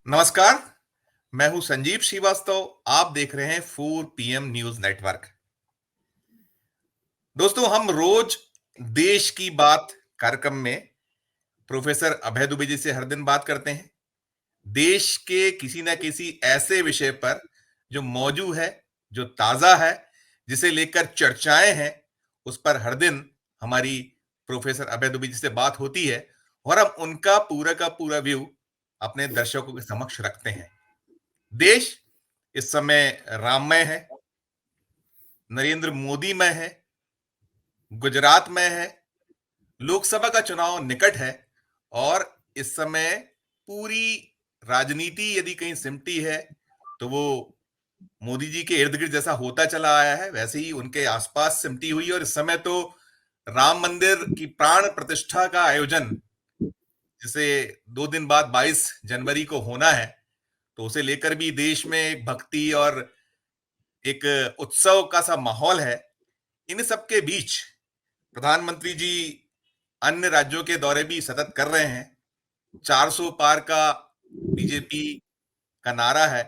नमस्कार। मैं हूं संजीव श्रीवास्तव। आप देख रहे हैं 4 PM न्यूज नेटवर्क। दोस्तों, हम रोज देश की बात कार्यक्रम में प्रोफेसर अभय दुबे जी से हर दिन बात करते हैं। देश के किसी न किसी ऐसे विषय पर जो मौजूद है, जो ताजा है, जिसे लेकर चर्चाएं हैं, उस पर हर दिन हमारी प्रोफेसर अभय दुबे जी से बात होती है और हम उनका पूरा का पूरा व्यू अपने दर्शकों के समक्ष रखते हैं। देश इस समय राममय है, नरेंद्र मोदी में है, गुजरात में है, लोकसभा का चुनाव निकट है और इस समय पूरी राजनीति यदि कहीं सिमटी है तो वो मोदी जी के इर्द गिर्द जैसा होता चला आया है, वैसे ही उनके आसपास सिमटी हुई है। और इस समय तो राम मंदिर की प्राण प्रतिष्ठा का आयोजन, जिसे 2 दिन बाद 22 जनवरी को होना है, तो उसे लेकर भी देश में एक भक्ति और एक उत्सव का सा माहौल है। इन सब के बीच प्रधानमंत्री जी अन्य राज्यों के दौरे भी सतत कर रहे हैं। 400 पार का बीजेपी का नारा है,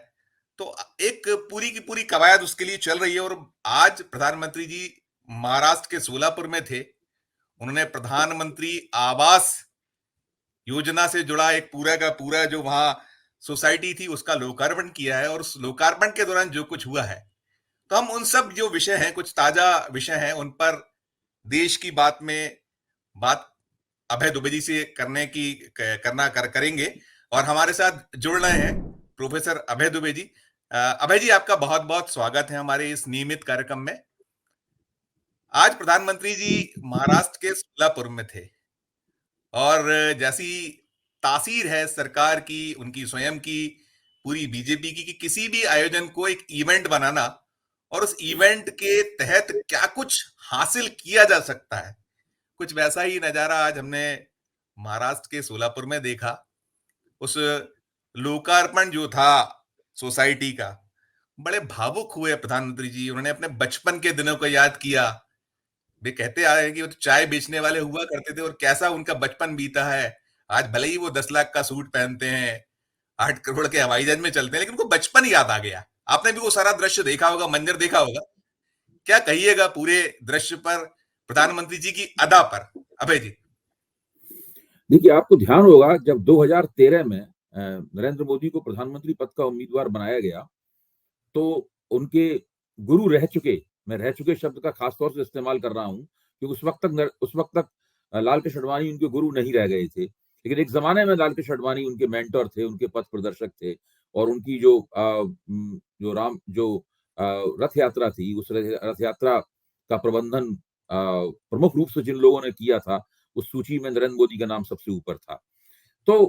तो एक पूरी की पूरी कवायद उसके लिए चल रही है। और आज प्रधानमंत्री जी महाराष्ट्र के सोलापुर में थे। उन्होंने प्रधानमंत्री आवास योजना से जुड़ा एक पूरा का पूरा जो वहां सोसाइटी थी उसका लोकार्पण किया है। और उस लोकार्पण के दौरान जो कुछ हुआ है, तो हम उन सब जो विषय हैं, कुछ ताजा विषय हैं, उन पर देश की बात में बात अभय दुबे जी से करेंगे। और हमारे साथ जुड़ रहे हैं प्रोफेसर अभय दुबे जी। अभय जी, आपका बहुत बहुत स्वागत है हमारे इस नियमित कार्यक्रम में। आज प्रधानमंत्री जी महाराष्ट्र के सोलापुर में थे और जैसी तासीर है सरकार की, उनकी स्वयं की, पूरी बीजेपी की, कि किसी भी आयोजन को एक इवेंट बनाना और उस इवेंट के तहत क्या कुछ हासिल किया जा सकता है, कुछ वैसा ही नजारा आज हमने महाराष्ट्र के सोलापुर में देखा। उस लोकार्पण जो था सोसाइटी का, बड़े भावुक हुए प्रधानमंत्री जी। उन्होंने अपने बचपन के दिनों को याद किया। वे कहते आए हैं कि वो तो चाय बेचने वाले हुआ करते थे और कैसा उनका बचपन बीता है। आज भले ही वो 10 लाख का सूट पहनते हैं, 8 करोड़ के हवाई जहाज में चलते हैं, लेकिन उनको बचपन याद आ गया। आपने भी वो सारा दृश्य देखा होगा, मंजर देखा होगा। क्या कहिएगा पूरे दृश्य पर, प्रधानमंत्री जी की अदा पर, अभय जी? देखिए, आपको ध्यान होगा जब 2013 में नरेंद्र मोदी को प्रधानमंत्री पद का उम्मीदवार बनाया गया, तो उनके गुरु रह चुके, मैं रह चुके शब्द का खास तौर से इस्तेमाल कर रहा हूं, क्योंकि उस वक्त तक लाल कृष्ण आडवाणी उनके गुरु नहीं रह गए थे। लेकिन एक जमाने में लाल कृष्ण आडवाणी उनके मेंटर थे, उनके पथ प्रदर्शक थे। और उनकी जो रथ यात्रा थी, उस रथ यात्रा का प्रबंधन प्रमुख रूप से जिन लोगों ने किया था, उस सूची में नरेंद्र मोदी का नाम सबसे ऊपर था। तो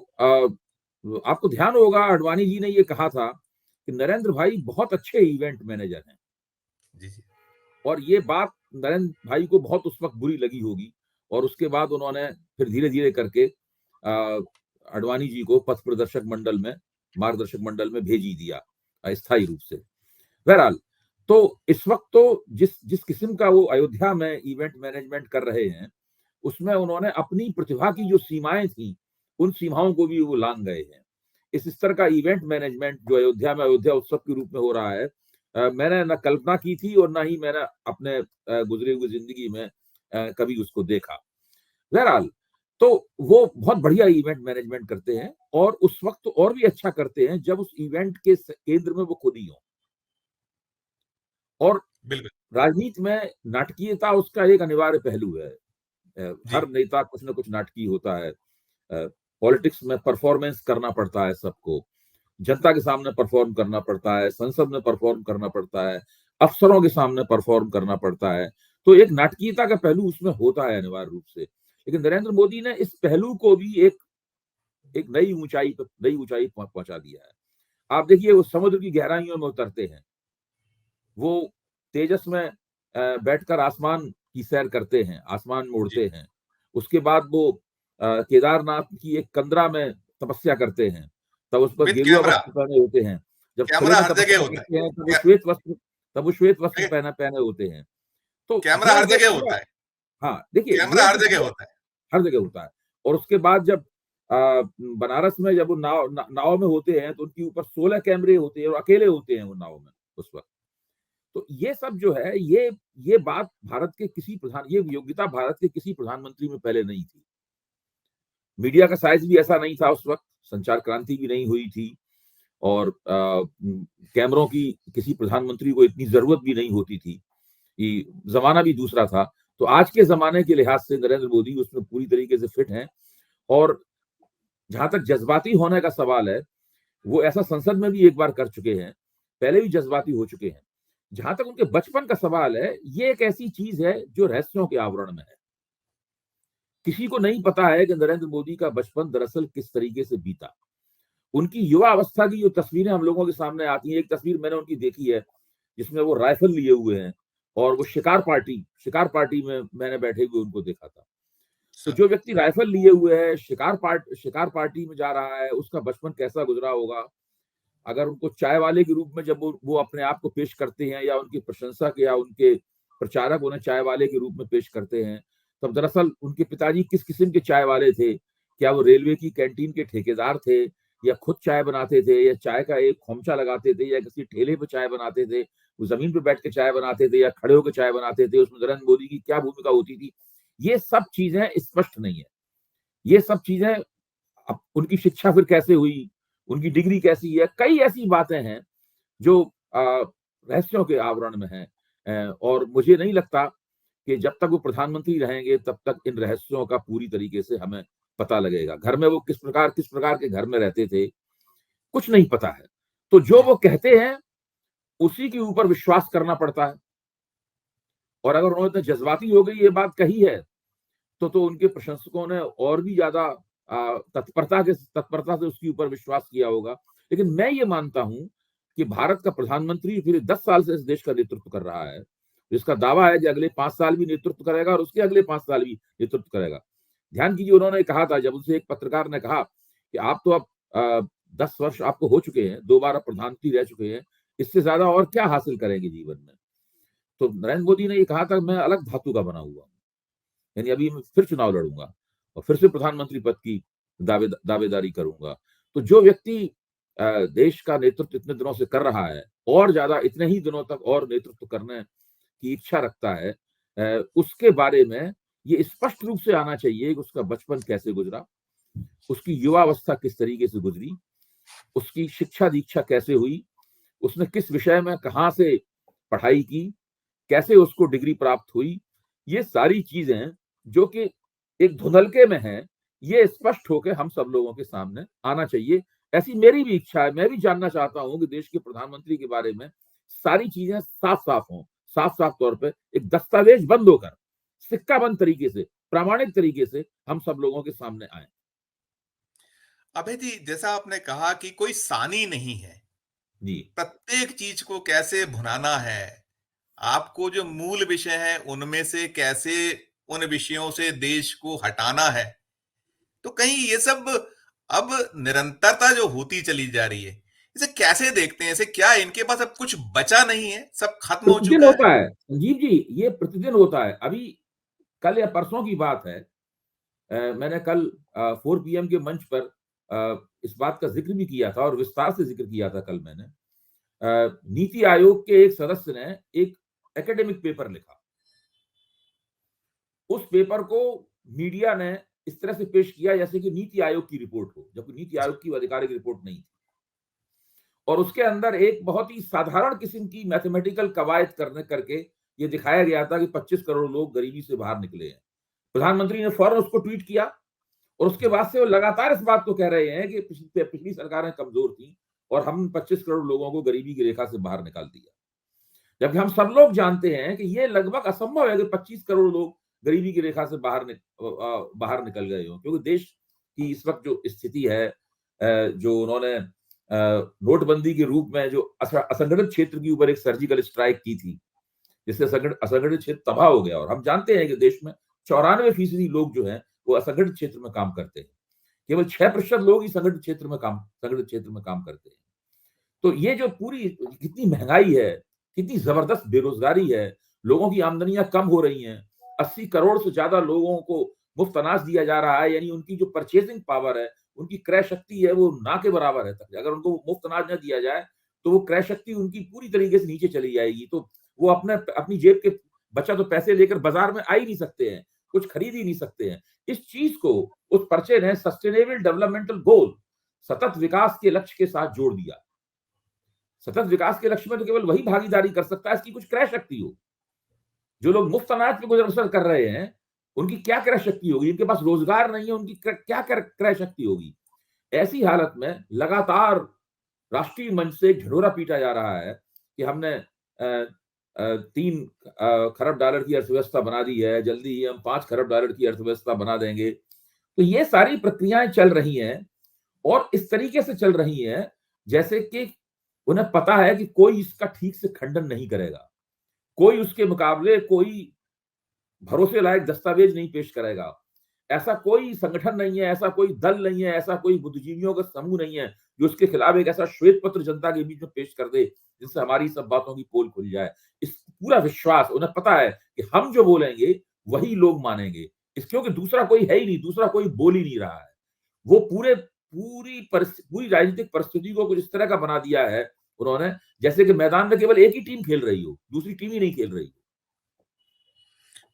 आपको ध्यान होगा, आडवाणी जी ने ये कहा था कि नरेंद्र भाई बहुत अच्छे इवेंट मैनेजर हैं। जी जी। और ये बात नरेंद्र भाई को बहुत उस वक्त बुरी लगी होगी, और उसके बाद उन्होंने फिर धीरे धीरे करके आडवाणी जी को पथ प्रदर्शक मंडल में, मार्गदर्शक मंडल में भेज ही दिया अस्थायी रूप से। बहरहाल, तो इस वक्त तो जिस जिस किस्म का वो अयोध्या में इवेंट मैनेजमेंट कर रहे हैं, उसमें उन्होंने अपनी प्रतिभा की जो सीमाएं थी, उन सीमाओं को भी वो लांघ गए हैं। इस स्तर का इवेंट मैनेजमेंट जो अयोध्या में अयोध्या उत्सव के रूप में हो रहा है, मैंने न कल्पना की थी और ना ही मैंने अपने गुजरी हुई जिंदगी में कभी उसको देखा। बहरहाल, तो वो बहुत बढ़िया इवेंट मैनेजमेंट करते हैं, और उस वक्त और भी अच्छा करते हैं जब उस इवेंट के केंद्र में वो खुद ही हो। और बिल्कुल। राजनीति में नाटकीयता उसका एक अनिवार्य पहलू है। जी। हर नेता कुछ ना कुछ नाटकीय होता है। पॉलिटिक्स में परफॉर्मेंस करना पड़ता है सबको, जनता के सामने परफॉर्म करना पड़ता है, संसद में परफॉर्म करना पड़ता है, अफसरों के सामने परफॉर्म करना पड़ता है। तो एक नाटकीयता का पहलू उसमें होता है अनिवार्य रूप से। लेकिन नरेंद्र मोदी ने इस पहलू को भी एक एक नई ऊंचाई पहुंचा दिया है। आप देखिए, वो समुद्र की गहराइयों में उतरते हैं, वो तेजस में बैठकर आसमान की सैर करते हैं, आसमान में जी। उड़ते हैं। उसके बाद वो केदारनाथ की एक कंदरा में तपस्या करते हैं, तब उस पर विद गेरुआ कैमरा। वस्त्र पहने होते हैं। जब खुले कैमरा में हर जगह तपस्या होता है। करते हैं, तब कै, वो श्वेत वस्त्र कै, पहने पहने होते हैं। तो कैमरा ये हर जो जगह पूरा, होता है। हाँ देखिए, कैमरा ये हर जो जगह पूरा होता है। हर जगह होता है। और उसके बाद जब बनारस में जब वो नाव में होते हैं तो उनके ऊपर 16 कैमरे होते हैं और अकेले होते हैं वो नाव में उस वक्त। तो ये सब जो है, ये बात भारत के किसी ये योग्यता भारत के किसी प्रधानमंत्री में पहले नहीं थी। मीडिया का साइज भी ऐसा नहीं था उस वक्त, संचार क्रांति भी नहीं हुई थी और कैमरों की किसी प्रधानमंत्री को इतनी जरूरत भी नहीं होती थी, कि जमाना भी दूसरा था। तो आज के जमाने के लिहाज से नरेंद्र मोदी उसमें पूरी तरीके से फिट हैं। और जहां तक जज्बाती होने का सवाल है, वो ऐसा संसद में भी एक बार कर चुके हैं, पहले भी जज्बाती हो चुके हैं। जहां तक उनके बचपन का सवाल है, ये एक ऐसी चीज है जो रहस्यों के आवरण में है। किसी को नहीं पता है कि नरेंद्र मोदी का बचपन दरअसल किस तरीके से बीता। उनकी युवा अवस्था की जो तस्वीरें हम लोगों के सामने आती हैं, एक तस्वीर मैंने उनकी देखी है जिसमें वो राइफल लिए हुए हैं और वो शिकार पार्टी में मैंने बैठे हुए उनको देखा था। तो जो व्यक्ति राइफल लिए हुए है, शिकार पार्टी में जा रहा है, उसका बचपन कैसा गुजरा होगा। अगर उनको चाय वाले के रूप में जब वो अपने आप को पेश करते हैं, या उनकी प्रशंसक या उनके प्रचारक उन्हें चाय वाले के रूप में पेश करते हैं, तब दरअसल उनके पिताजी किस किस्म के चाय वाले थे। क्या वो रेलवे की कैंटीन के ठेकेदार थे, या खुद चाय बनाते थे, या चाय का एक खोमचा लगाते थे, या किसी ठेले पे चाय बनाते थे, वो जमीन पे बैठ के चाय बनाते थे या खड़े होकर चाय बनाते थे, उसमें नरेंद्र मोदी की क्या भूमिका होती थी, ये सब चीजें स्पष्ट नहीं है। ये सब चीजें, अब उनकी शिक्षा फिर कैसे हुई, उनकी डिग्री कैसी है, कई ऐसी बातें हैं जो रहस्यों के आवरण में हैं। और मुझे नहीं लगता कि जब तक वो प्रधानमंत्री रहेंगे तब तक इन रहस्यों का पूरी तरीके से हमें पता लगेगा। घर में वो किस प्रकार के घर में रहते थे, कुछ नहीं पता है। तो जो वो कहते हैं उसी के ऊपर विश्वास करना पड़ता है। और अगर उन्होंने जज्बाती हो गई ये बात कही है, तो उनके प्रशंसकों ने और भी ज्यादा तत्परता से उसके ऊपर विश्वास किया होगा। लेकिन मैं ये मानता हूं कि भारत का प्रधानमंत्री फिर 10 साल से इस देश का नेतृत्व कर रहा है, जिसका दावा है कि अगले 5 साल भी नेतृत्व करेगा और उसके अगले 5 साल भी नेतृत्व करेगा। ध्यान कीजिए, उन्होंने कहा था, जब उनसे एक पत्रकार ने कहा कि आप तो अब 10 वर्ष आपको हो चुके हैं, 2 बार आप प्रधानमंत्री रह चुके हैं, इससे ज्यादा और क्या हासिल करेंगे जीवन में। तो नरेंद्र मोदी ने ये कहा था, मैं अलग धातु का बना हुआ हूं, यानी अभी मैं फिर चुनाव लड़ूंगा और फिर से प्रधानमंत्री पद की दावेदारी करूंगा। तो जो व्यक्ति देश का नेतृत्व इतने दिनों से कर रहा है और ज्यादा इतने ही दिनों तक और नेतृत्व करने की इच्छा रखता है, उसके बारे में ये स्पष्ट रूप से आना चाहिए कि उसका बचपन कैसे गुजरा, उसकी युवावस्था किस तरीके से गुजरी, उसकी शिक्षा दीक्षा कैसे हुई, उसने किस विषय में कहां से पढ़ाई की, कैसे उसको डिग्री प्राप्त हुई। ये सारी चीजें जो कि एक धुंधलके में है, ये स्पष्ट होकर हम सब लोगों के सामने आना चाहिए। ऐसी मेरी भी इच्छा है। मैं भी जानना चाहता हूं कि देश के प्रधानमंत्री के बारे में सारी चीजें साफ साफ हों, साफ साफ तौर पे एक दस्तावेज बंद होकर, सिक्का बंद तरीके से, प्रामाणिक तरीके से हम सब लोगों के सामने आए। अभय जी, जैसा आपने कहा कि कोई सानी नहीं है, जी प्रत्येक चीज को कैसे भुनाना है, आपको जो मूल विषय है उनमें से कैसे उन विषयों से देश को हटाना है, तो कहीं ये सब अब निरंतरता जो होती चली जा रही है, इसे कैसे देखते हैं? इसे क्या इनके पास अब कुछ बचा नहीं है, सब खत्म हो प्रतिदिन चुका है? होता है संजीव जी, ये प्रतिदिन होता है। अभी कल या परसों की बात है, मैंने कल 4 PM के मंच पर इस बात का जिक्र भी किया था और विस्तार से जिक्र किया था। कल मैंने नीति आयोग के एक सदस्य ने एक एकेडमिक पेपर लिखा। उस पेपर को मीडिया ने इस तरह से पेश किया जैसे कि नीति आयोग की रिपोर्ट हो, जबकि नीति जी। आयोग की आधिकारिक रिपोर्ट नहीं थी। और उसके अंदर एक बहुत ही साधारण किस्म की मैथमेटिकल कवायद करके ये दिखाया गया था कि 25 करोड़ लोग गरीबी से बाहर निकले हैं। प्रधानमंत्री ने फौरन उसको ट्वीट किया और उसके जी। बाद से वो लगातार इस बात को कह रहे हैं कि पिछली सरकारें कमजोर थी और हम 25 करोड़ लोगों को गरीबी की रेखा से बाहर निकाल दिया। जबकि हम सब लोग जानते हैं कि ये लगभग असंभव है कि 25 करोड़ लोग गरीबी की रेखा से बाहर निकल गए हों, क्योंकि देश की इस वक्त जो स्थिति है, जो उन्होंने नोटबंदी के रूप में जो असंगठित क्षेत्र के ऊपर एक सर्जिकल स्ट्राइक की थी, जिससे असंगठित क्षेत्र तबाह हो गया। और हम जानते हैं कि देश में 94% लोग जो हैं वो असंगठित क्षेत्र में काम करते हैं, केवल 6% लोग ही संगठित क्षेत्र में काम करते हैं। तो ये जो पूरी कितनी महंगाई है, कितनी जबरदस्त बेरोजगारी है, लोगों की आमदनियां कम हो रही हैं, 80 करोड़ से ज्यादा लोगों को मुफ्त अनाज दिया जा रहा है, यानी उनकी जो परचेजिंग पावर है, उनकी क्रय शक्ति है, वो ना के बराबर है तक। अगर उनको मुफ्त अनाज न दिया जाए तो वो क्रय शक्ति उनकी पूरी तरीके से नीचे चली जाएगी। तो वो अपनी जेब के बचा तो पैसे लेकर बाजार में आ ही नहीं सकते हैं, कुछ खरीद ही नहीं सकते हैं। इस चीज को उस पर्चे ने सस्टेनेबल डेवलपमेंटल गोल, सतत विकास के लक्ष्य के साथ जोड़ दिया। सतत विकास के लक्ष्य में तो केवल वही भागीदारी कर सकता है इसकी कुछ क्रय शक्ति हो। जो लोग मुफ्त अनाज पे गुजर बसर कर रहे हैं, उनकी क्या क्रय शक्ति होगी? इनके पास रोजगार नहीं है, उनकी क्या क्रय शक्ति होगी? ऐसी हालत में लगातार राष्ट्रीय मंच से ढिढोरा पीटा जा रहा है कि हमने 3 खरब डॉलर की अर्थव्यवस्था बना दी है, जल्दी ही हम 5 खरब डॉलर की अर्थव्यवस्था बना देंगे। तो ये सारी प्रक्रियाएं चल रही हैं और इस तरीके से चल रही हैं जैसे कि उन्हें पता है कि कोई इसका ठीक से खंडन नहीं करेगा, कोई उसके मुकाबले कोई भरोसे लायक दस्तावेज नहीं पेश करेगा। ऐसा कोई संगठन नहीं है, ऐसा कोई दल नहीं है, ऐसा कोई बुद्धिजीवियों का समूह नहीं है जो उसके खिलाफ एक ऐसा श्वेत पत्र जनता के बीच में पेश कर दे जिससे हमारी सब बातों की पोल खुल जाए। इस पूरा विश्वास, उन्हें पता है कि हम जो बोलेंगे वही लोग मानेंगे, इस क्योंकि दूसरा कोई है ही नहीं, दूसरा कोई बोल ही नहीं रहा है। वो पूरी राजनीतिक परिस्थिति को कुछ इस तरह का बना दिया है उन्होंने, जैसे कि मैदान में केवल एक ही टीम खेल रही हो, दूसरी टीम ही नहीं खेल रही हो।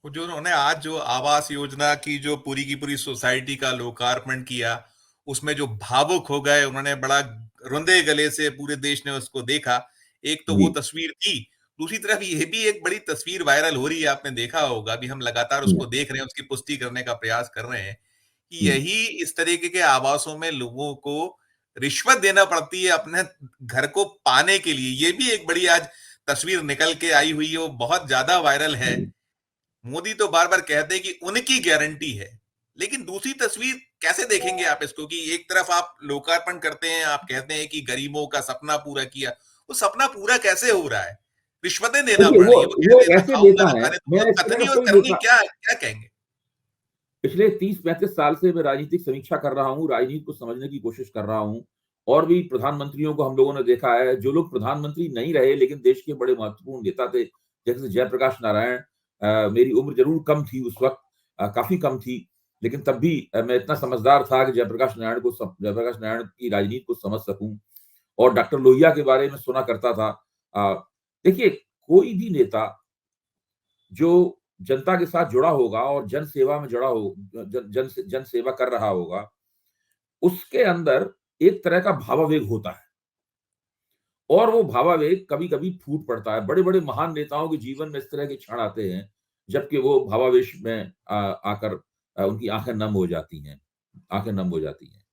वो जो उन्होंने आज जो आवास योजना की जो पूरी की पूरी सोसाइटी का लोकार्पण किया, उसमें जो भावुक हो गए, उन्होंने बड़ा रुंधे गले से पूरे देश ने उसको देखा। एक तो वो जी। तस्वीर थी, दूसरी तरफ ये भी एक बड़ी तस्वीर वायरल हो रही है, आपने देखा होगा, अभी हम लगातार हुँ, उसको देख रहे हैं, उसकी पुष्टि करने का प्रयास कर रहे हैं कि हुँ। यही इस तरीके के आवासों में लोगों को रिश्वत देना पड़ती है अपने घर को पाने के लिए। ये भी एक बड़ी आज तस्वीर निकल के आई हुई है, वो बहुत ज्यादा वायरल है। मोदी तो बार बार कहते हैं कि उनकी गारंटी है, लेकिन दूसरी तस्वीर कैसे देखेंगे आप इसको कि एक तरफ आप लोकार्पण करते हैं, आप कहते हैं कि गरीबों का सपना पूरा किया, वो सपना पूरा कैसे हो रहा है? रिश्वतें देना देखिए पड़ रही है, वो कह वो रहे हैं मैं ऐसे खाऊंगा नेता तो हैं, खाने दो, मैं मतलब इस तरह कथनी का और कोई करनी नेता क्या क्या कहेंगे? पिछले 30-35 साल से मैं राजनीतिक समीक्षा कर रहा हूँ, राजनीति को समझने की कोशिश कर रहा हूँ और भी प्रधानमंत्रियों को हम लोगों ने देखा है, जो लोग प्रधानमंत्री नहीं रहे लेकिन देश के बड़े महत्वपूर्ण नेता थे, जैसे जयप्रकाश नारायण। मेरी उम्र ज़रूर कम थी उस वक़्त, काफ़ी कम थी, लेकिन तब भी मैं इतना समझदार था कि जयप्रकाश नारायण की राजनीति को समझ सकूँ और डॉक्टर लोहिया के बारे में सुना करता था। अ, देखिए, कोई भी नेता जो जनता के साथ जुड़ा होगा और जन सेवा में जुड़ा हो जन सेवा कर रहा होगा, उसके अंदर एक तरह का भावावेग होता है और वो भावावेग कभी-कभी फूट पड़ता है। बड़े-बड़े महान नेताओं के जीवन में इस तरह के क्षण आते हैं, जबकि वो भावावेश में आकर उनकी आँखें नम हो जाती हैं, आँखें नम हो जाती हैं।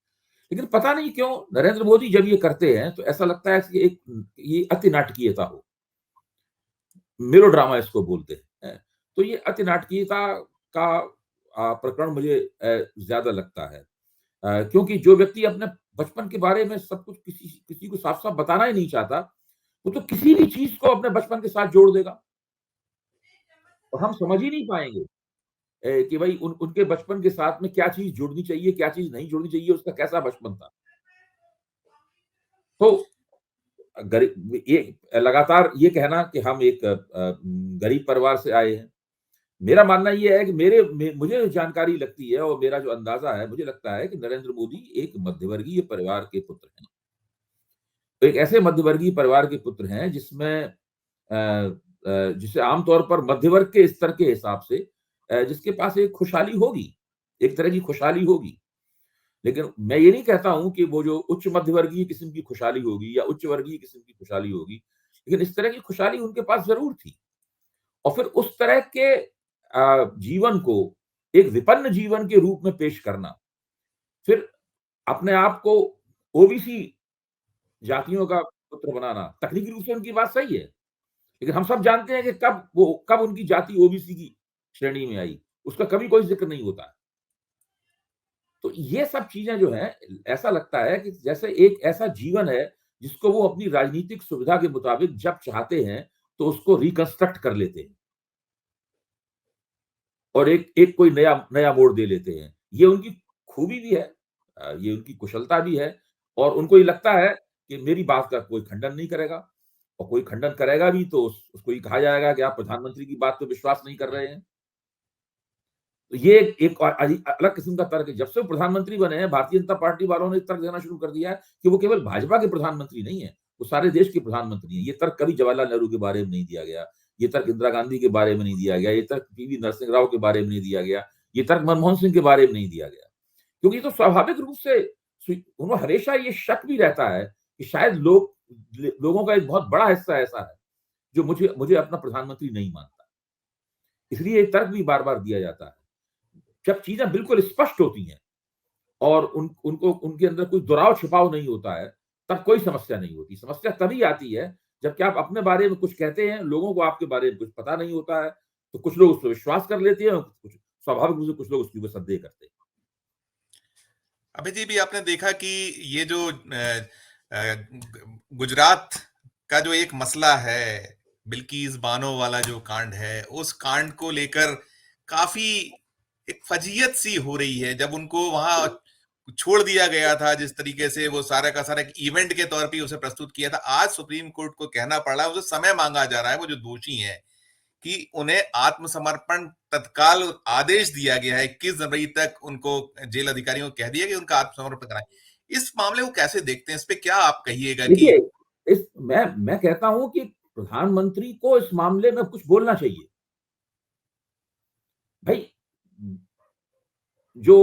लेकिन पता नहीं क्यों नरेंद्र मोदी जब ये करते हैं, तो ऐसा लगता है कि ये अति नाटकीयता हो। मेलोड्रामा इसको बोलते हैं। तो ये अति नाटकीयता का प्रकरण मुझे ज़्यादा लगता है। क्योंकि जो व्यक्ति अपने बचपन के बारे में सब कुछ किसी किसी को साफ-साफ बताना ही नहीं चाहता, वो तो किसी भी चीज़ को अपने बचपन के साथ जोड़ देगा और हम समझ ही नहीं पाएँगे कि भई उनके बचपन के साथ में क्या चीज़ जुड़नी चाहिए, क्या चीज़ नहीं जुड़नी चाहिए, उसका कैसा बचपन था। तो ये लगातार ये कहना कि हम एक गरीब परिवार से आए हैं। मेरा मानना ये है कि मुझे जो जानकारी लगती है और मेरा जो अंदाज़ा है, मुझे लगता है कि नरेंद्र मोदी एक मध्यवर्गीय परिवार के पुत्र हैं। तो एक ऐसे मध्यवर्गीय परिवार के पुत्र हैं जिसमें जिसे आम तौर पर मध्यवर्ग के स्तर के हिसाब से जिसके पास एक खुशहाली होगी, एक तरह की खुशहाली होगी। लेकिन मैं ये नहीं कहता हूँ कि वो जो उच्च मध्यवर्गीय किस्म की खुशहाली होगी या उच्च वर्गीय किस्म की खुशहाली होगी, लेकिन इस तरह की खुशहाली उनके पास ज़रूर थी। और फिर उस तरह के जीवन को एक विपन्न जीवन के रूप में पेश करना, फिर अपने आप को ओबीसी जातियों का पुत्र बनाना, तकनीकी रूप से उनकी बात सही है। लेकिन हम सब जानते हैं कि कब उनकी जाति ओबीसी की श्रेणी में आई, उसका कभी कोई ज़िक्र नहीं होता है। तो ये सब चीज़ें जो हैं, ऐसा लगता है कि जैसे एक ऐसा जीवन है, जिसको वो अपनी राजनीतिक सुविधा के मुताबिक जब चाहते हैं, तो उसको रिकंस्ट्रक्ट कर लेते हैं और एक एक कोई नया नया मोड़ दे लेते हैं। ये उनकी खूबी भी है, ये उनकी कुशलता भी है और उनको ये लगता है कि मेरी बात का कोई खंडन नहीं करेगा और कोई खंडन करेगा भी तो उसको ये कहा जाएगा कि आप प्रधानमंत्री की बात पे विश्वास नहीं कर रहे हैं। तो ये एक अलग किस्म का तर्क है। जब से वो प्रधानमंत्री बने हैं, भारतीय जनता पार्टी वालों ने तर्क देना शुरू कर दिया है कि वो केवल भाजपा के प्रधानमंत्री नहीं है, वो सारे देश के प्रधानमंत्री हैं। ये तर्क कभी जवाहरलाल नेहरू के बारे में नहीं दिया गया, ये तर्क इंदिरा गांधी के बारे में नहीं दिया गया, ये तर्क पीवी नरसिंह राव के बारे में नहीं दिया गया, ये तर्क मनमोहन सिंह के बारे में नहीं दिया गया। क्योंकि तो स्वाभाविक रूप से उन्हें हमेशा ये शक भी रहता है कि शायद लोगों का एक बहुत बड़ा हिस्सा ऐसा है जो मुझे अपना प्रधानमंत्री नहीं मानता। इसलिए ये तर्क भी बार-बार दिया जाता है। जब चीजें बिल्कुल स्पष्ट होती हैं और उनको उनके अंदर कोई दुराव छिपाव नहीं होता है, तब कोई समस्या नहीं होती। समस्या तभी आती है जबकि आप अपने बारे में कुछ कहते हैं, लोगों को आपके बारे में कुछ पता नहीं होता है, तो कुछ लोग उस पर विश्वास कर लेते हैं, कुछ स्वाभाविक रूप से कुछ लोग उसके ऊपर संदेह करते हैं। अभय जी, भी आपने देखा कि ये जो गुजरात का जो एक मसला है, बिल्किस बानो वाला जो कांड है, उस कांड को लेकर काफी एक फजीयत सी हो रही है। जब उनको वहां छोड़ दिया गया था, जिस तरीके से वो सारा का सारा एक इवेंट के तौर पे उसे प्रस्तुत किया था, आज सुप्रीम कोर्ट को कहना पड़ रहा है, उसे समय मांगा जा रहा है, वो जो दोषी हैं, कि उन्हें आत्मसमर्पण तत्काल आदेश दिया गया है। 21 जनवरी तक उनको जेल अधिकारियों को कह दिया कि उनका आत्मसमर्पण कराएं। इस मामले को कैसे देखते हैं? इस पे क्या आप कहिएगा? कि देखिए, मैं कहता हूं कि प्रधानमंत्री को इस मामले में कुछ बोलना चाहिए। भाई, जो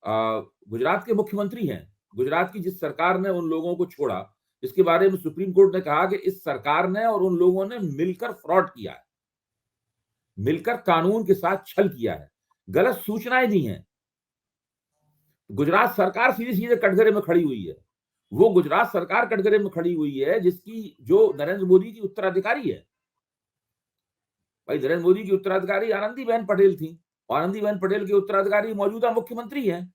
गुजरात के मुख्यमंत्री हैं, गुजरात की जिस सरकार ने उन लोगों को छोड़ा, इसके बारे में सुप्रीम कोर्ट ने कहा कि इस सरकार ने और उन लोगों ने मिलकर फ्रॉड किया है, मिलकर कानून के साथ छल किया है, गलत सूचनाएं दी हैं। गुजरात सरकार सीधे सीधे कटघरे में खड़ी हुई है। वो गुजरात सरकार कटघरे में खड़ी हुई है जिसकी जो नरेंद्र मोदी की उत्तराधिकारी है। भाई, नरेंद्र मोदी की उत्तराधिकारी आनंदीबेन पटेल थी, और आनंदीबेन पटेल के उत्तराधिकारी मौजूदा मुख्यमंत्री हैं।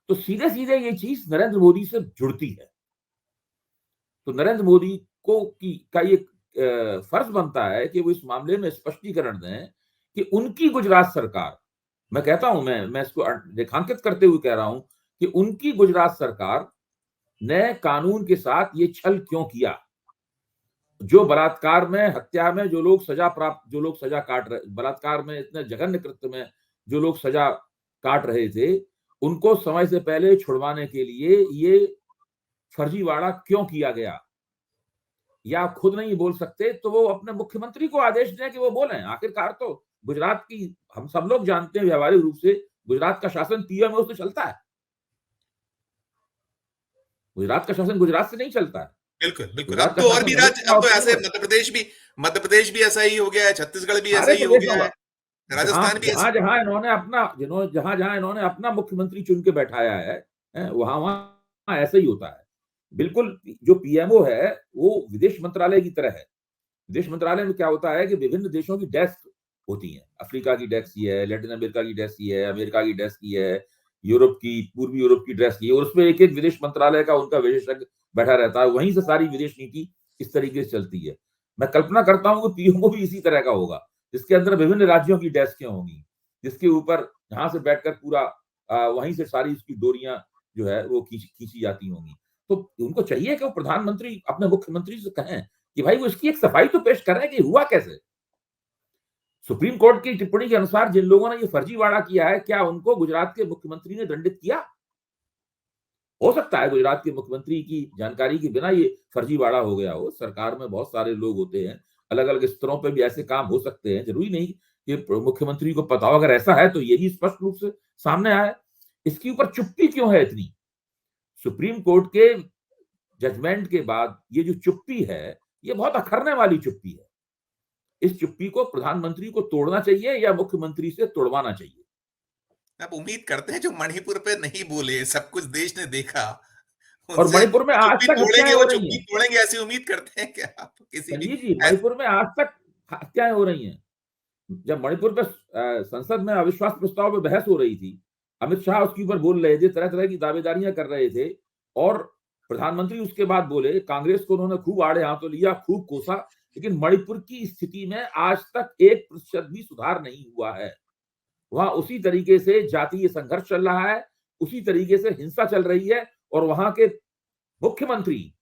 तो सीधे सीधे ये चीज नरेंद्र मोदी से जुड़ती है। तो नरेंद्र मोदी का ये फर्ज बनता है कि वो इस मामले में स्पष्टीकरण दें कि उनकी गुजरात सरकार, मैं कहता हूं, मैं इसको रेखांकित करते हुए कह रहा हूं कि उनकी गुजरात सरकार ने कानून के साथ ये छल क्यों किया। जो बलात्कार में, हत्या में जो लोग सजा काट रहे, बलात्कार में, इतने जघन्य कृत्य में जो लोग सजा काट रहे थे, उनको समय से पहले छुड़वाने के लिए ये फर्जीवाड़ा क्यों किया गया। या खुद नहीं बोल सकते तो वो अपने मुख्यमंत्री को आदेश दें कि वो बोलें। आखिरकार तो गुजरात की, हम सब लोग जानते हैं व्यवहारिक रूप से, गुजरात का शासन पीएमओ से चलता है। गुजरात का शासन गुजरात से नहीं चलता है। बिल्कुल बिल्कुल। गुजरात अब का तो और शासन भी नरेंद्र राज्य, अब मोदी तो ऐसे है। मध्य प्रदेश भी ऐसा ही हो गया है, छत्तीसगढ़ भी ऐसा सारे ही हो प्रदेशों गया में है, राजस्थान भी ऐसा। जहां जहां इन्होंने अपना मुख्यमंत्री चुन के बैठाया है, वहां वहां ऐसा ही होता है। बिल्कुल, जो पीएमओ है वो विदेश मंत्रालय की तरह है। विदेश मंत्रालय में क्या होता है कि विभिन्न देशों की डेस्क होती है। अफ्रीका की डेस्क ये है, लैटिन अमेरिका की डेस्क ये है, अमेरिका की डेस्क ये है, यूरोप की, पूर्वी यूरोप की डेस्क ये, और उसमें एक एक विदेश मंत्रालय का उनका विशेषज्ञ बैठा रहता है। वहीं से सारी विदेश नीति इस तरीके से चलती है। मैं कल्पना करता हूं कि पीएमओ भी इसी तरह का होगा, जिसके अंदर विभिन्न राज्यों की डेस्कें होंगी, जिसके ऊपर यहां से बैठकर पूरा वहीं से सारी उसकी डोरियां जो है वो खींची जाती होंगी। तो उनको चाहिए कि वो प्रधानमंत्री अपने मुख्यमंत्री से कहें कि भाई वो इसकी एक सफाई तो पेश कर रहे हैं कि हुआ कैसे। सुप्रीम कोर्ट की टिप्पणी के अनुसार जिन लोगों ने ये फर्जीवाड़ा किया है, क्या उनको गुजरात के मुख्यमंत्री ने दंडित किया? हो सकता है गुजरात के मुख्यमंत्री की जानकारी के बिना ये फर्जीवाड़ा हो गया हो। सरकार में बहुत सारे लोग होते हैं, अलग अलग स्तरों पर भी ऐसे काम हो सकते हैं, जरूरी नहीं कि मुख्यमंत्री को पता हो। अगर ऐसा है तो यही स्पष्ट रूप से सामने आया। इसके ऊपर चुप्पी क्यों है इतनी? सुप्रीम कोर्ट के जजमेंट के बाद ये जो चुप्पी है, ये बहुत अखरने वाली चुप्पी है। इस चुप्पी को प्रधानमंत्री को तोड़ना चाहिए या मुख्यमंत्री से तोड़वाना चाहिए। आप उम्मीद करते हैं जो मणिपुर पे नहीं बोले, सब कुछ देश ने देखा, और उनसे मणिपुर में आज चुप्पी तक हत्याएं तोड़ेंगे, हो वो रही चुप्पी हैं। तोड़ेंगे, ऐसी उम्मीद करते हैं क्या आप? किसी भी संजीव जी, मणिपुर में आज तक हत्याएं हो रही हैं। जब मणिपुर पे संसद में अविश्वास प्रस्ताव पे बहस हो रही थी, अमित शाह उसके ऊपर बोल रहे थे, तरह तरह की दावेदारियां कर रहे थे, और प्रधानमंत्री उसके बाद बोले, कांग्रेस को उन्होंने खूब आड़े हाथों लिया, खूब कोसा, लेकिन मणिपुर की स्थिति में आज तक 1% भी सुधार नहीं हुआ है। वहां उसी तरीके से जातीय संघर्ष चल रहा है, उसी तरीके से हिंसा चल रही है, और वहां के मुख्यमंत्री,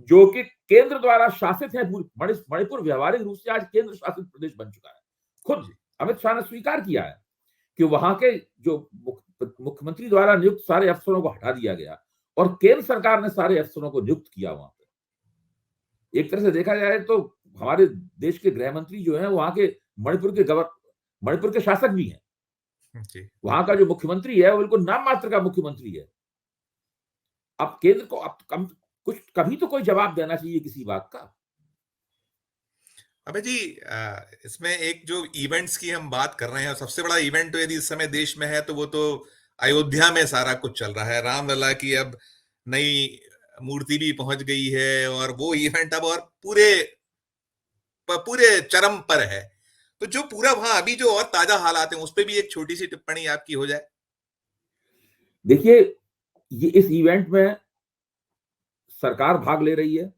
जो कि केंद्र द्वारा शासित है, मणिपुर व्यवहारिक रूप से आज केंद्र शासित प्रदेश बन चुका है, खुद अमित शाह ने स्वीकार किया है। कि वहां के जो मुख्यमंत्री द्वारा नियुक्त सारे अफसरों को हटा दिया गया और केंद्र सरकार ने सारे अफसरों को नियुक्त किया वहां पे। एक तरह से देखा जाए तो हमारे देश के गृह मंत्री जो है वहां के मणिपुर के शासक भी हैं। वहां का जो मुख्यमंत्री है वो बिल्कुल नाम मात्र का मुख्यमंत्री है। अब केंद्र को अब कुछ कभी तो कोई जवाब देना चाहिए किसी बात का। अबे जी, इसमें एक जो इवेंट्स की हम बात कर रहे हैं, सबसे बड़ा इवेंट तो यदि इस समय देश में है तो वो तो अयोध्या में सारा कुछ चल रहा है। रामलला की अब नई मूर्ति भी पहुंच गई है और वो इवेंट अब और पूरे चरम पर है। तो जो पूरा वहां अभी जो और ताजा हालात हैं उस पर भी एक छोटी सी टिप्पणी आपकी हो जाए। देखिए, ये इस इवेंट में सरकार भाग ले रही है,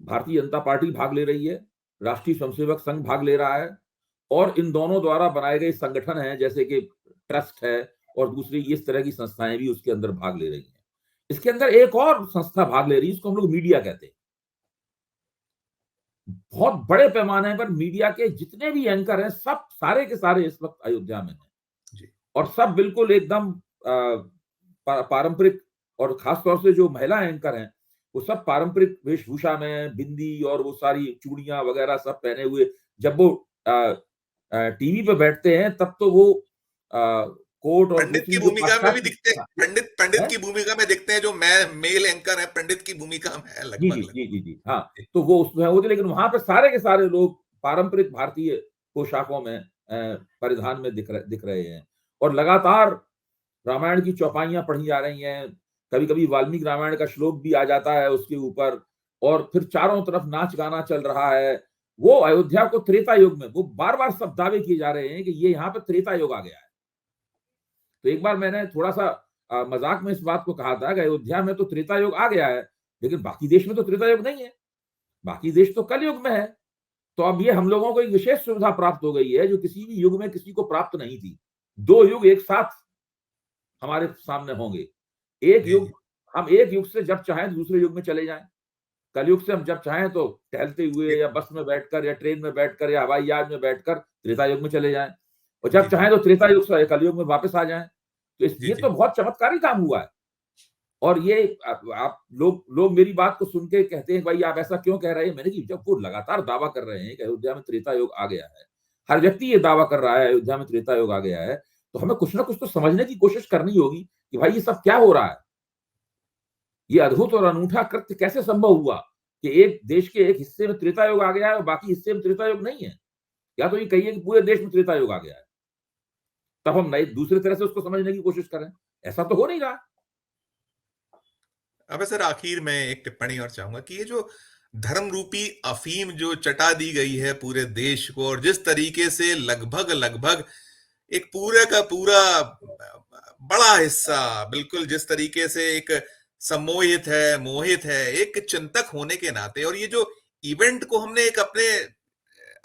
भारतीय जनता पार्टी भाग ले रही है, राष्ट्रीय स्वयंसेवक संघ भाग ले रहा है और इन दोनों द्वारा बनाए गए संगठन हैं जैसे कि ट्रस्ट है और दूसरी इस तरह की संस्थाएं भी उसके अंदर भाग ले रही हैं। इसके अंदर एक और संस्था भाग ले रही है, इसको हम लोग मीडिया कहते हैं। बहुत बड़े पैमाने पर मीडिया के जितने भी एंकर हैं सब सारे के सारे इस वक्त अयोध्या में हैं और सब बिल्कुल एकदम पारंपरिक, और खासतौर से जो महिला एंकर हैं वो सब पारंपरिक वेशभूषा में, बिंदी और वो सारी चूड़ियां वगैरह सब पहने हुए जब वो टीवी पे बैठते हैं तब तो वो कोट और पंडित की दूसरी जो भूमिका में भी दिखते हैं, पंडित की भूमिका में दिखते हैं। जो मेल एंकर है पंडित की भूमिका में है जी लगभग जी जी जी जी हाँ, तो वो उसमें होते, लेकिन वहां पे सारे के सारे लोग पारंपरिक भारतीय पोशाकों में परिधान में दिख रहे हैं और लगातार रामायण की चौपाइयां पढ़ी जा रही हैं। कभी कभी वाल्मीकि रामायण का श्लोक भी आ जाता है उसके ऊपर और फिर चारों तरफ नाच गाना चल रहा है। वो अयोध्या को त्रेता युग में, वो बार बार सब दावे किए जा रहे हैं कि ये यहाँ पे त्रेता युग आ गया है। तो एक बार मैंने थोड़ा सा मजाक में इस बात को कहा था कि अयोध्या में तो त्रेता युग आ गया है लेकिन बाकी देश में तो त्रेता युग नहीं है, बाकी देश तो कल युग में है। तो अब ये हम लोगों को एक विशेष सुविधा प्राप्त हो गई है जो किसी भी युग में किसी को प्राप्त नहीं थी। दो युग एक साथ हमारे सामने होंगे। एक युग, हम एक युग से जब चाहें दूसरे युग में चले जाएं। कलयुग से हम जब चाहें तो टहलते हुए या बस में बैठकर या ट्रेन में बैठकर या हवाई जहाज में बैठकर त्रेता युग में चले जाएं और जब चाहें तो त्रेता युग से कलयुग में वापस आ जाएं। तो ये तो बहुत चमत्कारी काम हुआ है। और ये आप लोग मेरी बात को सुन के कहते हैं भाई आप ऐसा क्यों कह रहे हैं। मैंने कि जब वो लगातार दावा कर रहे हैं कि अयोध्या में त्रेता युग आ गया है, हर व्यक्ति ये दावा कर रहा है अयोध्या में त्रेता युग आ गया है, तो हमें कुछ ना कुछ तो समझने की कोशिश करनी होगी कि भाई ये सब क्या हो रहा है। ये अद्भुत और अनूठा कृत्य कैसे संभव हुआ कि एक देश के एक हिस्से में त्रेता युग आ गया है और बाकी हिस्से में त्रेता युग नहीं है। या तो ये कहिए कि पूरे देश में त्रेता युग आ गया है, तब हम नई दूसरी तरह से उसको समझने की कोशिश करें। ऐसा तो हो नहीं रहा। अब सर आखिर में एक टिप्पणी और चाहूंगा कि ये जो धर्म रूपी अफीम जो चटा दी गई है पूरे देश को, और जिस तरीके से लगभग लगभग एक पूरे का पूरा बड़ा हिस्सा बिल्कुल जिस तरीके से एक सम्मोहित है, मोहित है एक चिंतक होने के नाते, और ये जो इवेंट को हमने एक अपने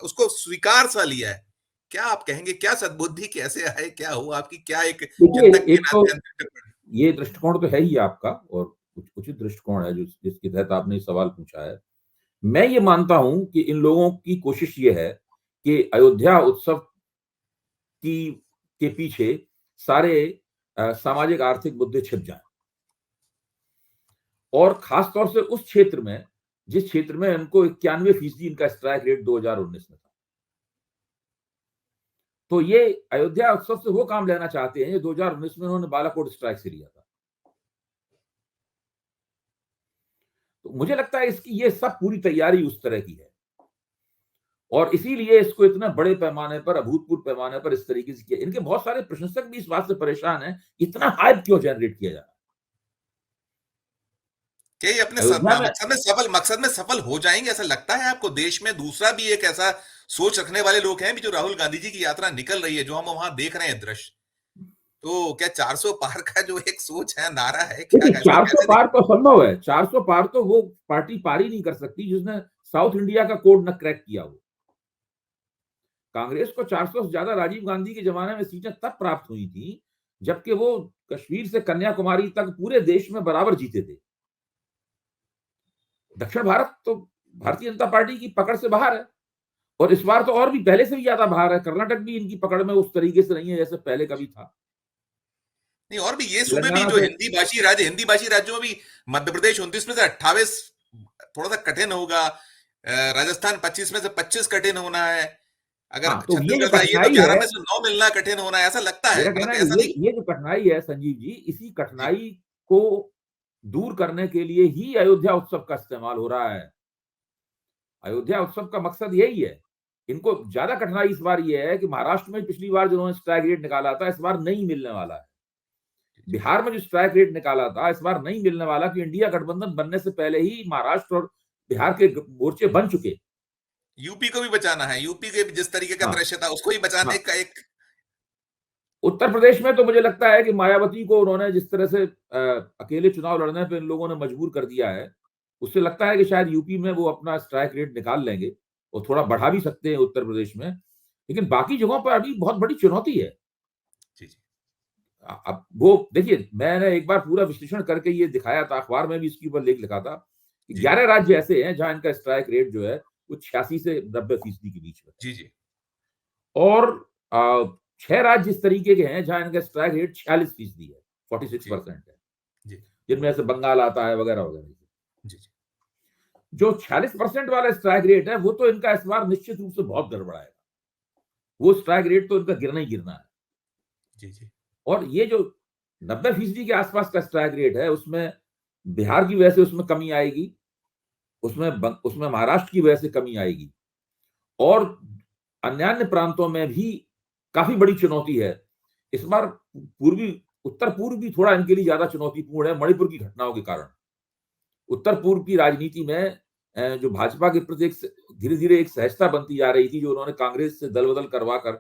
उसको स्वीकार सा लिया है, क्या आप कहेंगे, क्या सद्बुद्धि कैसे आए, क्या हुआ आपकी, क्या एक देखिए, चिंतक के एक तो नाते अंतिम टिप्पणी। ये दृष्टिकोण तो है ही आपका और कुछ उचित दृष्टिकोण है जो जिसके तहत आपने सवाल पूछा है। मैं ये मानता हूं कि इन लोगों की कोशिश ये है कि अयोध्या उत्सव की के पीछे सारे सामाजिक आर्थिक मुद्दे छिप जाएं और खासतौर से उस क्षेत्र में जिस क्षेत्र में इनको 91% इनका स्ट्राइक रेट 2019 में था। तो ये अयोध्या उत्सव से वो काम लेना चाहते हैं 2019 में उन्होंने बालाकोट स्ट्राइक से लिया था। तो मुझे लगता है इसकी ये सब पूरी तैयारी उस तरह की है और इसीलिए इसको इतना बड़े पैमाने पर, अभूतपूर्व पैमाने पर इस तरीके से किया। इनके बहुत सारे प्रशंसक भी इस बात से परेशान हैं, इतना हाइप क्यों जनरेट किया जा रहा है। क्या ये अपने मकसद में सफल हो जाएंगे, ऐसा लगता है आपको? देश में दूसरा भी एक ऐसा सोच रखने वाले लोग हैं भी, जो राहुल गांधी जी की यात्रा निकल रही है, जो हम वहां देख रहे हैं दृश्य, तो क्या 400 पार का जो एक सोच है, नारा है, क्या देखिए, इसको 400 कैसे पार देखते तो असंभव है। 400 पार तो वो पार्टी पार ही नहीं कर सकती जिसने साउथ इंडिया का कोड न क्रैक किया हो। कांग्रेस को 400 से ज्यादा राजीव गांधी के जमाने में सीटें तब प्राप्त हुई थी जबकि वो कश्मीर से कन्याकुमारी तक पूरे देश में बराबर जीते थे। दक्षिण भारत तो भारतीय जनता पार्टी की पकड़ से बाहर है और इस बार तो और भी पहले से भी ज्यादा बाहर है। कर्नाटक भी इनकी पकड़ में उस तरीके से नहीं है जैसे पहले कभी था। नहीं, और भी ये सूबे भी तेलंगाना जो से हिंदी भाषी राज्यों में भी मध्य प्रदेश 29 में से 28 थोड़ा सा कठिन होगा, राजस्थान 25 में से 25 कठिन होना है, अगर हाँ, तो ये जो छत्तीसगढ़ जाइए तो कठिनाई 11 है, में से 9 मिलना कठिन होना है, ऐसा लगता है, मेरा कहना मतलब है ऐसा नहीं। ये जो कठिनाई है संजीव जी, इसी जी कठिनाई को दूर करने के लिए ही अयोध्या उत्सव का इस्तेमाल हो रहा है। अयोध्या उत्सव का मकसद यही है। इनको ज्यादा कठिनाई इस बार ये है कि महाराष्ट्र में पिछली बार जिन्होंने स्ट्राइक रेट निकाला था, इस बार नहीं मिलने वाला है। बिहार में जो स्ट्राइक रेट निकाला था, इस बार नहीं मिलने वाला, कि इंडिया गठबंधन बनने से पहले ही महाराष्ट्र और बिहार के मोर्चे बन चुके। यूपी को भी बचाना है, यूपी के जिस तरीके का हाँ, दृश्य था उसको ही बचाने हाँ। का एक। उत्तर प्रदेश में तो मुझे लगता है कि मायावती को उन्होंने जिस तरह से अकेले चुनाव लड़ने पे इन लोगों ने मजबूर कर दिया है, उससे लगता है कि शायद यूपी में वो अपना स्ट्राइक रेट निकाल लेंगे और थोड़ा बढ़ा भी सकते हैं उत्तर प्रदेश में। लेकिन बाकी जगहों पर अभी बहुत बड़ी चुनौती है। जी जी अब वो देखिए, मैंने एक बार पूरा विश्लेषण करके ये दिखाया था, अखबार में भी इसके ऊपर लेख लिखा था कि जी 11 राज्य ऐसे हैं जहां इनका स्ट्राइक रेट जो है वो 86 से 90% के बीच में है। जी जी और 6 राज्य इस तरीके के हैं जहां इनका स्ट्राइक रेट 46% है, 46% है, जी जिनमें से बंगाल आता है वगैरह वगैरह। जी जी जो 46% वाला स्ट्राइक रेट है वो तो इनका इस बार निश्चित रूप से बहुत गड़बड़ाएगा। वो स्ट्राइक रेट तो इनका गिरना ही गिरना है। जी जी और ये जो 90% के आसपास का स्ट्राइक रेट है, उसमें बिहार की वजह से उसमें कमी आएगी, उसमें महाराष्ट्र की वजह से कमी आएगी, और अन्य प्रांतों में भी काफी बड़ी चुनौती है। इस बार पूर्वी उत्तर पूर्व भी थोड़ा इनके लिए ज्यादा चुनौतीपूर्ण है मणिपुर की घटनाओं के कारण। उत्तर पूर्व की राजनीति में जो भाजपा के प्रति धीरे धीरे एक सहजता बनती जा रही थी, जो उन्होंने कांग्रेस से दल बदल करवा कर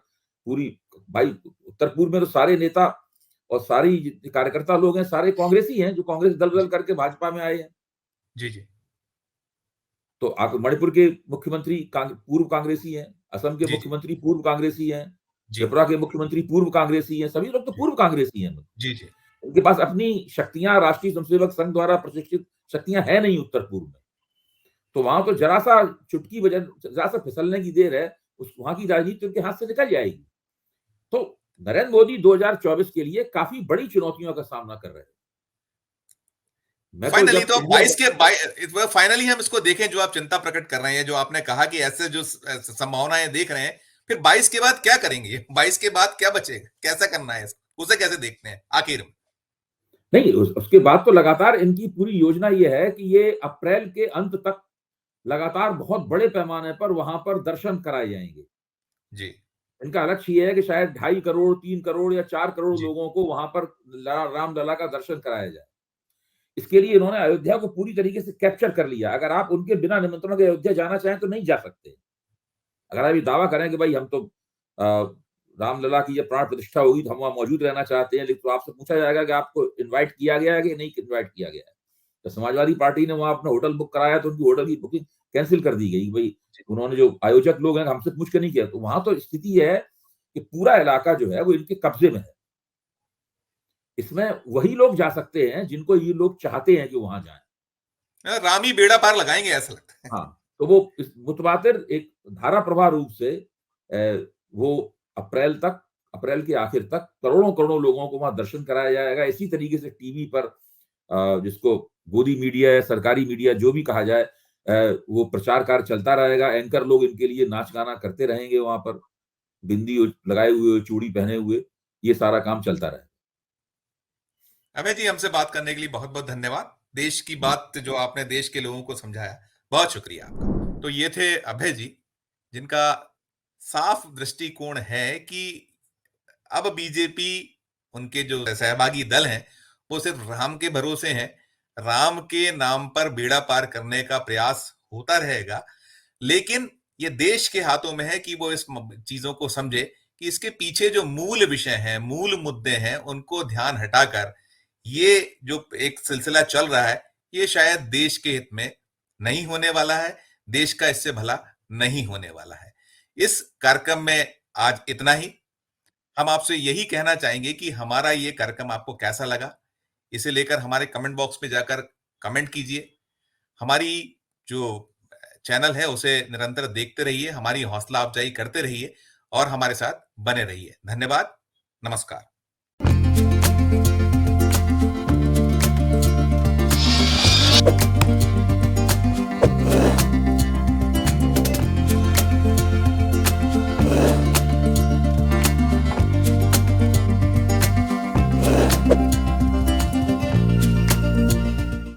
पूरी, भाई उत्तर पूर्व में तो सारे नेता और सारी कार्यकर्ता लोग हैं सारे कांग्रेसी हैं, जो कांग्रेस दल बदल करके भाजपा में आए हैं। जी जी तो आप मणिपुर के मुख्यमंत्री पूर्व कांग्रेसी हैं, असम के जी जी मुख्यमंत्री पूर्व कांग्रेसी हैं, जी त्रिपुरा के मुख्यमंत्री पूर्व कांग्रेसी हैं, सभी लोग तो पूर्व कांग्रेसी हैं। जी जी उनके पास अपनी शक्तियां राष्ट्रीय स्वयंसेवक संघ द्वारा प्रशिक्षित शक्तियां है नहीं उत्तर पूर्व में। तो वहां तो जरा सा चुटकी बजन, जरा सा फिसलने की देर है, उस वहां की राजनीति उनके हाथ से निकल जाएगी। तो नरेंद्र मोदी 2024 के लिए काफी बड़ी चुनौतियों का सामना कर रहे हैं। मैं तो फाइनली जब तो इंडिया 22 के फाइनली हम इसको देखें, जो आप चिंता प्रकट कर रहे हैं, जो आपने कहा कि ऐसे जो संभावनाएं देख रहे हैं, फिर 22 के बाद क्या करेंगे? 22 के बाद क्या बचेगा, कैसा करना है इसको, उसे कैसे देखते हैं आखिर में? नहीं, उसके बाद तो लगातार इनकी पूरी योजना ये है कि ये अप्रैल के अंत तक लगातार बहुत बड़े पैमाने पर वहां पर दर्शन कराए जाएंगे। जी इनका लक्ष्य ये है कि शायद 2.5 करोड़, 3 करोड़ या 4 करोड़ जी लोगों को वहां पर रामलला का दर्शन कराया जाए। इसके लिए इन्होंने अयोध्या को पूरी तरीके से कैप्चर कर लिया। अगर आप उनके बिना निमंत्रण के अयोध्या जाना चाहें तो नहीं जा सकते। अगर आप ये दावा करें कि भाई हम तो रामलला की जब प्राण प्रतिष्ठा होगी तो हम वहां मौजूद रहना चाहते हैं, लेकिन तो आपसे पूछा जाएगा कि आपको इनवाइट किया गया है कि नहीं इनवाइट किया गया है। तो समाजवादी पार्टी ने वहां अपना होटल बुक कराया तो उनकी होटल की बुकिंग कैंसिल कर दी गई। भाई उन्होंने जो आयोजक लोग हैं हमसे पूछ के नहीं किया। तो वहां तो स्थिति है कि पूरा इलाका जो है वो इनके कब्जे में है। इसमें वही लोग जा सकते हैं जिनको ये लोग चाहते हैं कि वहां जाएं। राम ही बेड़ा पार लगाएंगे ऐसा लगता है। हाँ, तो वो इस मुतवातिर एक धारा प्रवाह रूप से वो अप्रैल के आखिर तक करोड़ों करोड़ों लोगों को वहां दर्शन कराया जाएगा। इसी तरीके से टीवी पर जिसको गोदी मीडिया या सरकारी मीडिया जो भी कहा जाए, वो प्रचार कार्य चलता रहेगा। एंकर लोग इनके लिए नाच गाना करते रहेंगे वहां पर, बिंदी लगाए हुए, चूड़ी पहने हुए, ये सारा काम चलता रहेगा। अभय जी, हमसे बात करने के लिए बहुत बहुत धन्यवाद। देश की जी। बात जो आपने देश के लोगों को समझाया, बहुत शुक्रिया आपका। तो ये थे अभय जी, जिनका साफ दृष्टिकोण है कि अब बीजेपी, उनके जो सहभागी दल हैं, वो सिर्फ राम के भरोसे हैं। राम के नाम पर बेड़ा पार करने का प्रयास होता रहेगा, लेकिन ये देश के हाथों में है कि वो इस चीजों को समझे कि इसके पीछे जो मूल विषय हैं, मूल मुद्दे हैं, उनको ध्यान हटाकर ये जो एक सिलसिला चल रहा है, ये शायद देश के हित में नहीं होने वाला है, देश का इससे भला नहीं होने वाला है। इस कार्यक्रम में आज इतना ही। हम आपसे यही कहना चाहेंगे कि हमारा ये कार्यक्रम आपको कैसा लगा, इसे लेकर हमारे कमेंट बॉक्स में जाकर कमेंट कीजिए। हमारी जो चैनल है उसे निरंतर देखते रहिए, हमारी हौसला अफजाई करते रहिए और हमारे साथ बने रहिए। धन्यवाद, नमस्कार।